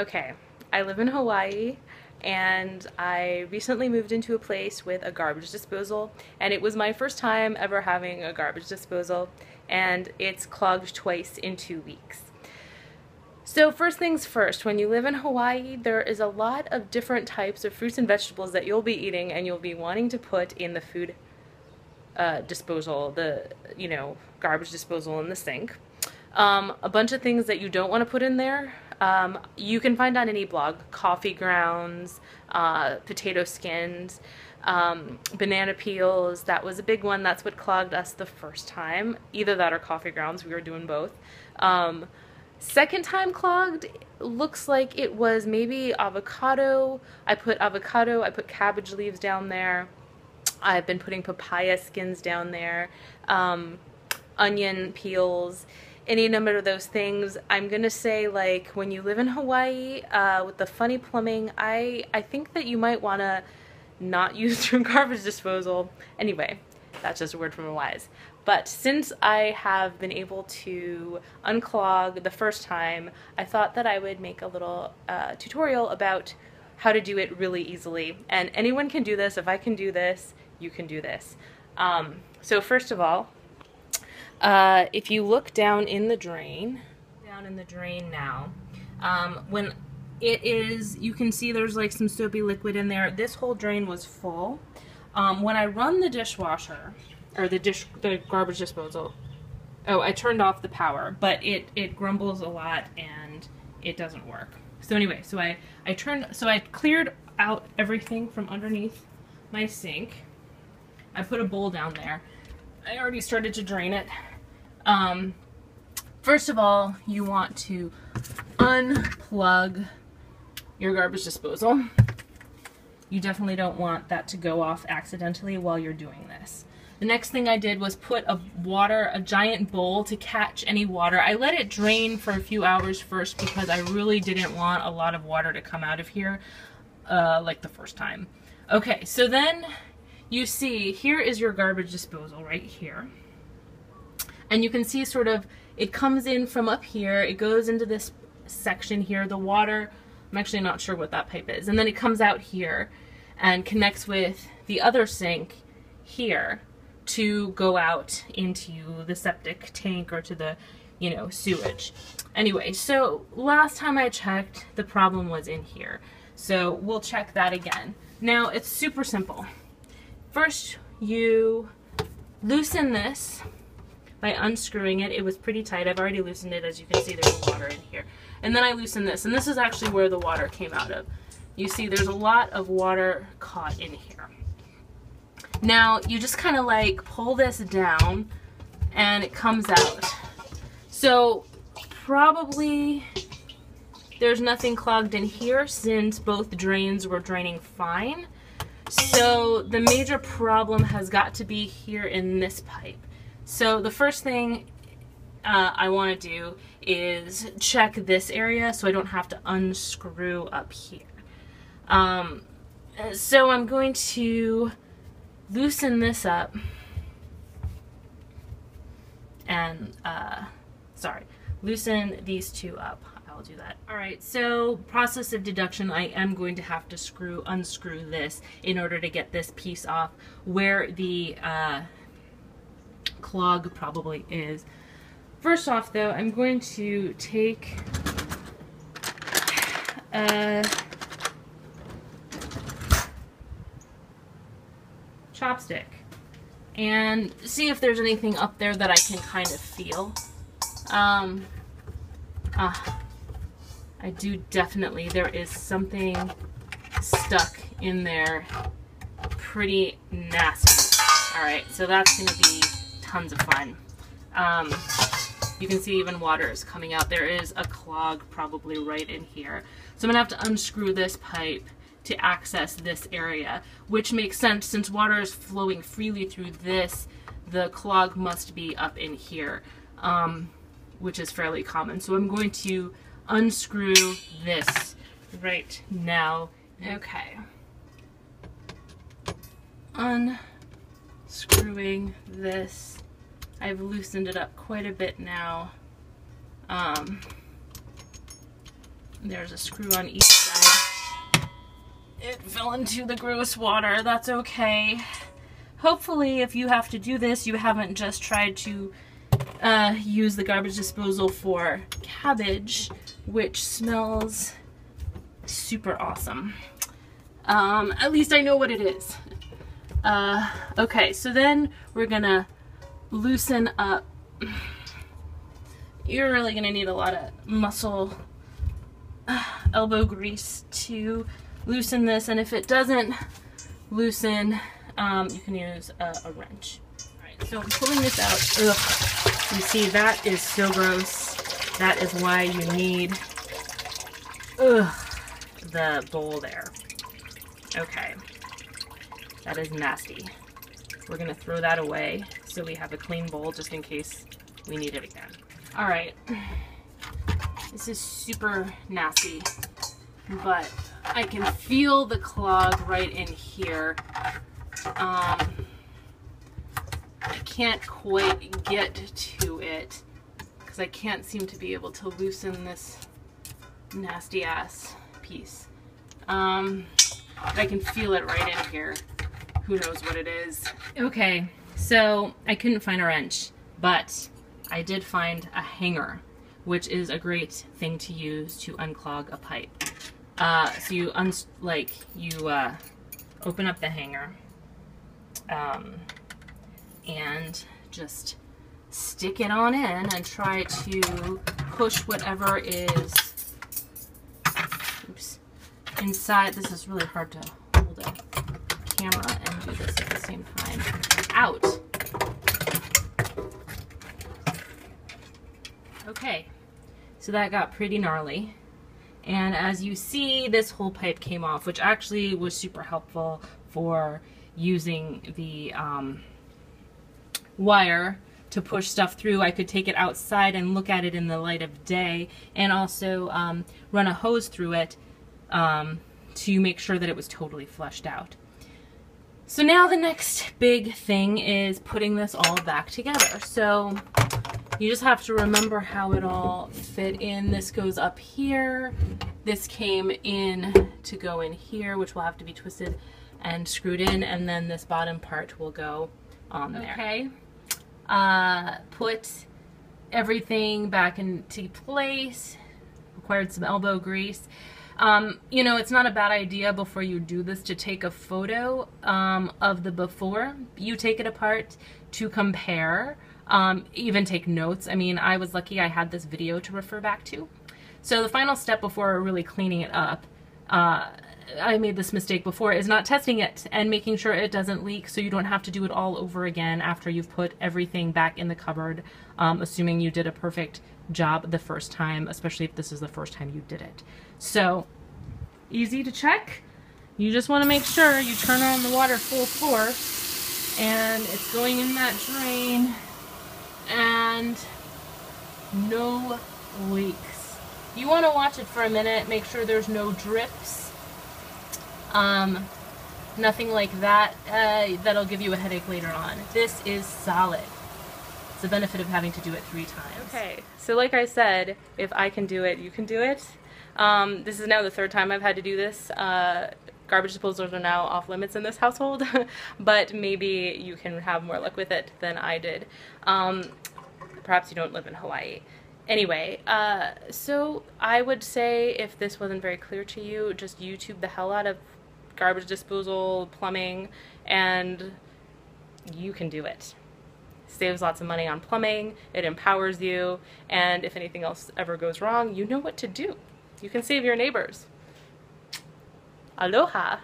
Okay, I live in Hawaii and I recently moved into a place with a garbage disposal, and it was my first time ever having a garbage disposal, and it's clogged twice in 2 weeks. So first things first, when you live in Hawaii, there is a lot of different types of fruits and vegetables that you'll be eating and you'll be wanting to put in the food disposal, garbage disposal in the sink. A bunch of things that you don't want to put in there. You can find on any blog: coffee grounds, potato skins, banana peels. That was a big one. That's what clogged us the first time. Either that or coffee grounds. We were doing both. Second time clogged, looks like it was maybe avocado. I put cabbage leaves down there. I've been putting papaya skins down there, onion peels, any number of those things. I'm gonna say, like, when you live in Hawaii with the funny plumbing, I think that you might want to not use your garbage disposal. Anyway, that's just a word from the wise. But since I have been able to unclog the first time, I thought that I would make a little tutorial about how to do it really easily. And anyone can do this. If I can do this, you can do this. So first of all, if you look down in the drain now, when it is, you can see there's like some soapy liquid in there. This whole drain was full. When I run the dishwasher, or the garbage disposal, oh, I turned off the power, but it grumbles a lot and it doesn't work. So anyway, so I cleared out everything from underneath my sink. I put a bowl down there. I already started to drain it. First of all, you want to unplug your garbage disposal. You definitely don't want that to go off accidentally while you're doing this. The next thing I did was put a giant bowl to catch any water. I let it drain for a few hours first because I really didn't want a lot of water to come out of here like the first time. Okay, so then you see here is your garbage disposal right here. And you can see sort of it comes in from up here, it goes into this section here, the water, I'm actually not sure what that pipe is, and then it comes out here and connects with the other sink here to go out into the septic tank or to the, sewage. Anyway, so last time I checked, the problem was in here. So we'll check that again. Now it's super simple. First, you loosen this by unscrewing it. It was pretty tight. I've already loosened it. As you can see, there's water in here. And then I loosen this, and this is actually where the water came out of. You see there's a lot of water caught in here. Now, you just kind of like pull this down and it comes out. So probably there's nothing clogged in here since both drains were draining fine. So the major problem has got to be here in this pipe. So the first thing I want to do is check this area so I don't have to unscrew up here. So I'm going to loosen this up and loosen these two up. I'll do that. Alright, so process of deduction, I am going to have to unscrew this in order to get this piece off where the clog probably is. First off though, I'm going to take a chopstick and see if there's anything up there that I can kind of feel. I do definitely, there is something stuck in there pretty nasty. Alright, so that's going to be tons of fun. You can see even water is coming out. There is a clog probably right in here. So I'm going to have to unscrew this pipe to access this area, which makes sense since water is flowing freely through this, the clog must be up in here, which is fairly common. So I'm going to unscrew this right now. Okay. Unscrewing this. I've loosened it up quite a bit now. There's a screw on each side. It fell into the gross water. That's okay. Hopefully, if you have to do this, you haven't just tried to use the garbage disposal for cabbage, which smells super awesome. At least I know what it is. Okay, so then we're gonna loosen up. You're really gonna need a lot of muscle elbow grease to loosen this, and if it doesn't loosen, you can use a wrench. Alright, so I'm pulling this out. Ugh. You see, that is so gross. That is why you need the bowl there. Okay. That is nasty. We're gonna throw that away so we have a clean bowl just in case we need it again. Alright. This is super nasty, but I can feel the clog right in here. I can't quite get to it because I can't seem to be able to loosen this nasty ass piece. I can feel it right in here. Who knows what it is. Okay, so I couldn't find a wrench, but I did find a hanger, which is a great thing to use to unclog a pipe. So you open up the hanger and just stick it on in and try to push whatever is inside. This is really hard to hold a camera and do this at the same time. Out. Okay, so that got pretty gnarly. And as you see, this whole pipe came off, which actually was super helpful for using the wire to push stuff through. I could take it outside and look at it in the light of day, and also run a hose through it to make sure that it was totally flushed out. So now the next big thing is putting this all back together. So you just have to remember how it all fit in. This goes up here. This came in to go in here, which will have to be twisted and screwed in, and then this bottom part will go on there. Okay. Put everything back into place. Required some elbow grease. You know, it's not a bad idea before you do this to take a photo of the before. You take it apart to compare, even take notes. I mean, I was lucky I had this video to refer back to. So the final step before really cleaning it up, I made this mistake before, is not testing it and making sure it doesn't leak so you don't have to do it all over again after you've put everything back in the cupboard, assuming you did a perfect job the first time, especially if this is the first time you did it. So, easy to check. You just want to make sure you turn on the water full force and it's going in that drain and no leaks. You want to watch it for a minute, make sure there's no drips. Nothing like that. That'll give you a headache later on. This is solid. It's the benefit of having to do it 3 times. Okay, so like I said, if I can do it, you can do it. This is now the 3rd time I've had to do this. Garbage disposals are now off limits in this household, but maybe you can have more luck with it than I did. Perhaps you don't live in Hawaii. Anyway, so I would say if this wasn't very clear to you, just YouTube the hell out of garbage disposal, plumbing, and you can do it. Saves lots of money on plumbing, it empowers you, and if anything else ever goes wrong, you know what to do. You can save your neighbors. Aloha!